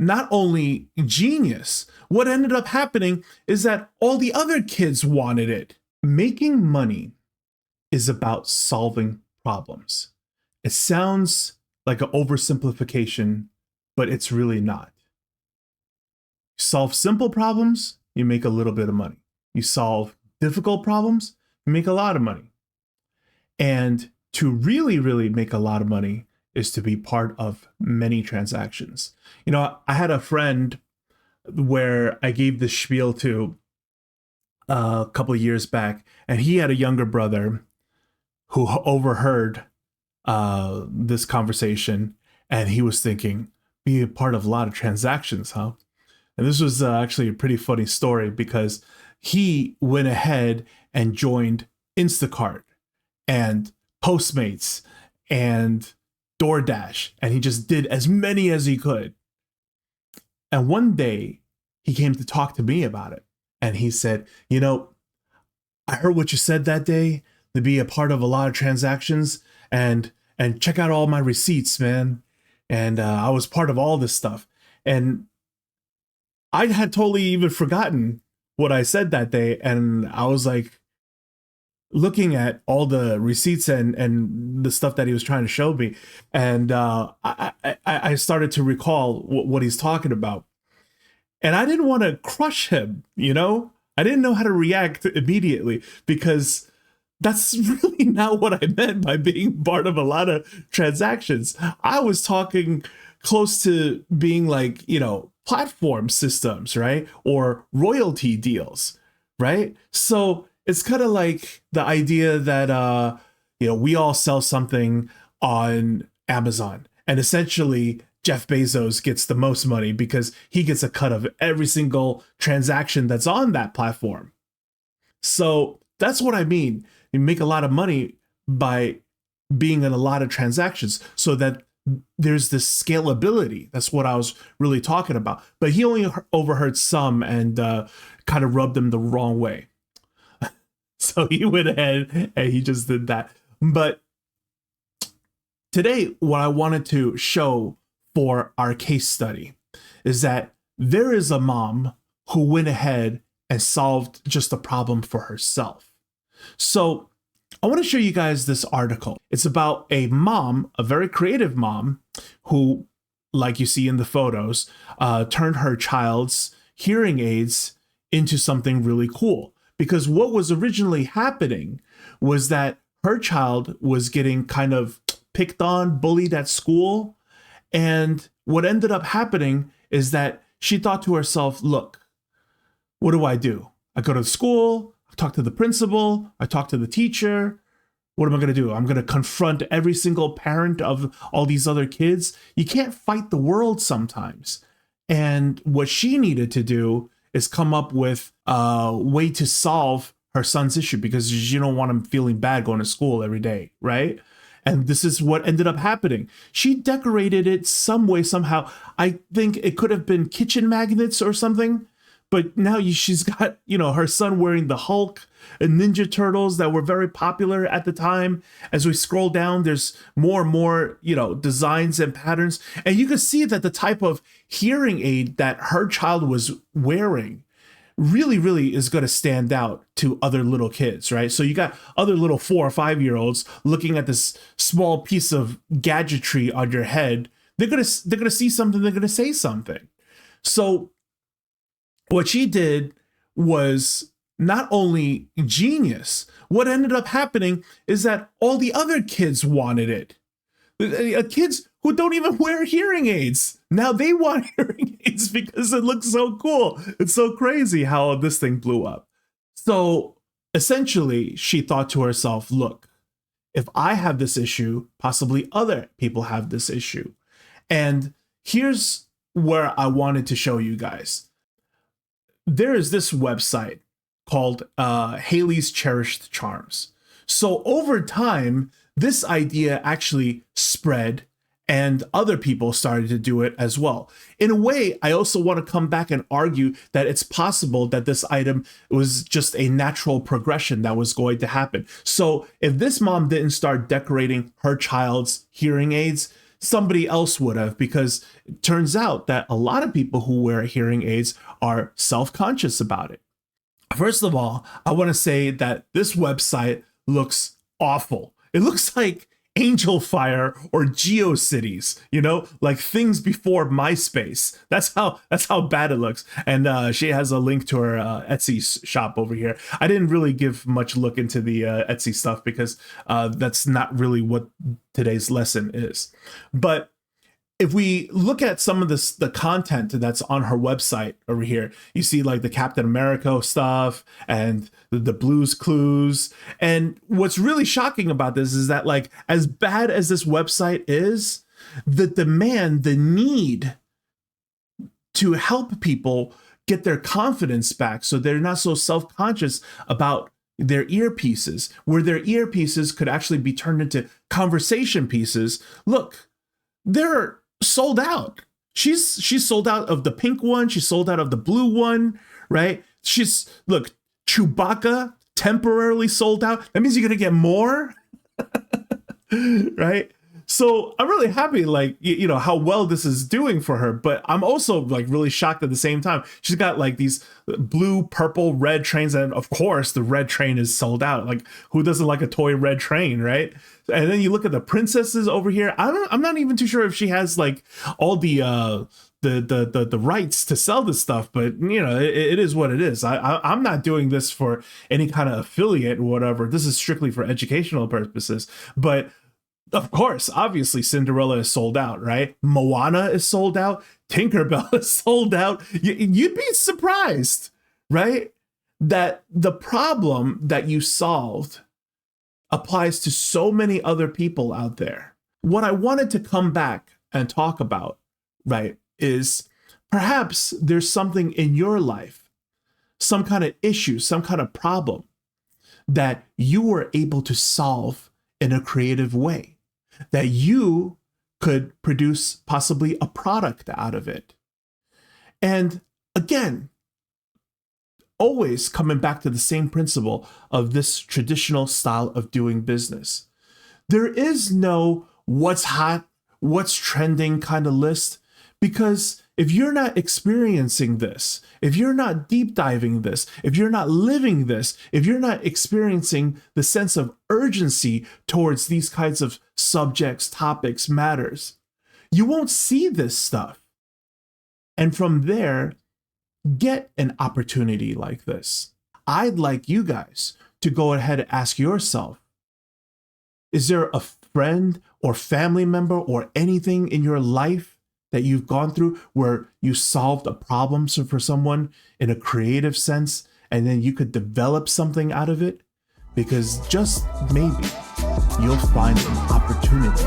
not only genius, what ended up happening is that all the other kids wanted it. Making money is about solving problems. It sounds like an oversimplification, but it's really not. Solve simple problems, you make a little bit of money. You solve difficult problems, you make a lot of money. And to really, really make a lot of money is to be part of many transactions. You know, I had a friend where I gave this spiel to a couple of years back, and he had a younger brother who overheard this conversation, and he was thinking, be a part of a lot of transactions, huh? And this was actually a pretty funny story because he went ahead and joined Instacart and Postmates and DoorDash, and he just did as many as he could. And one day he came to talk to me about it. And he said, you know, I heard what you said that day, to be a part of a lot of transactions and check out all my receipts, man. And I was part of all this stuff. And I had totally even forgotten what I said that day. And I was like looking at all the receipts and the stuff that he was trying to show me. And I started to recall what he's talking about. And I didn't want to crush him, you know? I didn't know how to react immediately because that's really not what I meant by being part of a lot of transactions. I was talking close to being like, you know, platform systems, right? Or royalty deals, right? So it's kind of like the idea that, you know, we all sell something on Amazon, and essentially Jeff Bezos gets the most money because he gets a cut of every single transaction that's on that platform. So that's what I mean. You make a lot of money by being in a lot of transactions so that there's this scalability. That's what I was really talking about. But he only overheard some and kind of rubbed them the wrong way. So he went ahead and he just did that. But today, what I wanted to show for our case study is that there is a mom who went ahead and solved just a problem for herself. So I want to show you guys this article. It's about a mom, a very creative mom, who, like you see in the photos, turned her child's hearing aids into something really cool. Because what was originally happening was that her child was getting kind of picked on, bullied at school. And what ended up happening is that she thought to herself, look, what do? I go to school, I talk to the principal, I talk to the teacher. What am I going to do? I'm going to confront every single parent of all these other kids. You can't fight the world sometimes. And what she needed to do is come up with a way to solve her son's issue because you don't want him feeling bad going to school every day, right? And this is what ended up happening. She decorated it some way, somehow. I think it could have been kitchen magnets or something. But now she's got, you know, her son wearing the Hulk and Ninja Turtles that were very popular at the time. As we scroll down, there's more and more, you know, designs and patterns. And you can see that the type of hearing aid that her child was wearing really, really is going to stand out to other little kids, right? So you got other little 4 or 5-year-olds looking at this small piece of gadgetry on your head. They're going to see something. They're going to say something. So what she did was not only genius, what ended up happening is that all the other kids wanted it. Kids who don't even wear hearing aids. Now they want hearing aids because it looks so cool. It's so crazy how this thing blew up. So essentially, she thought to herself, look, if I have this issue, possibly other people have this issue. And here's where I wanted to show you guys. There is this website called Haley's Cherished Charms. So over time, this idea actually spread and other people started to do it as well. In a way, I also want to come back and argue that it's possible that this item was just a natural progression that was going to happen. So if this mom didn't start decorating her child's hearing aids somebody else would have, because it turns out that a lot of people who wear hearing aids are self-conscious about it. First of all, I want to say that this website looks awful. It looks like Angel Fire or GeoCities, like things before MySpace. That's how bad it looks. And she has a link to her Etsy shop over here. I didn't really give much look into the Etsy stuff because that's not really what today's lesson is. But if we look at some of the content that's on her website over here, you see like the Captain America stuff and the Blues Clues. And what's really shocking about this is that, like, as bad as this website is, the demand, the need to help people get their confidence back so they're not so self-conscious about their earpieces, where their earpieces could actually be turned into conversation pieces. Look, they're sold out. She's sold out of the pink one. She's sold out of the blue one, right? Look, Chewbacca temporarily sold out. That means you're gonna get more, right? So I'm really happy, like, how well this is doing for her, but I'm also like really shocked at the same time. She's got like these blue, purple, red trains, and of course the red train is sold out. Like, who doesn't like a toy red train, right? And then you look at the princesses over here. I'm not even too sure if she has like all the rights to sell this stuff, but it is what it is. I'm not doing this for any kind of affiliate or whatever. This is strictly for educational purposes. But of course, obviously, Cinderella is sold out, right? Moana is sold out. Tinkerbell is sold out. You'd be surprised, right? That the problem that you solved applies to so many other people out there. What I wanted to come back and talk about, right, is perhaps there's something in your life, some kind of issue, some kind of problem that you were able to solve in a creative way, that you could produce possibly a product out of it. And again, always coming back to the same principle of this traditional style of doing business. There is no what's hot, what's trending kind of list, because if you're not experiencing this, if you're not deep diving this, if you're not living this, if you're not experiencing the sense of urgency towards these kinds of subjects, topics, matters, you won't see this stuff. And from there, get an opportunity like this. I'd like you guys to go ahead and ask yourself, is there a friend or family member or anything in your life that you've gone through where you solved a problem for someone in a creative sense, and then you could develop something out of it? Because just maybe you'll find an opportunity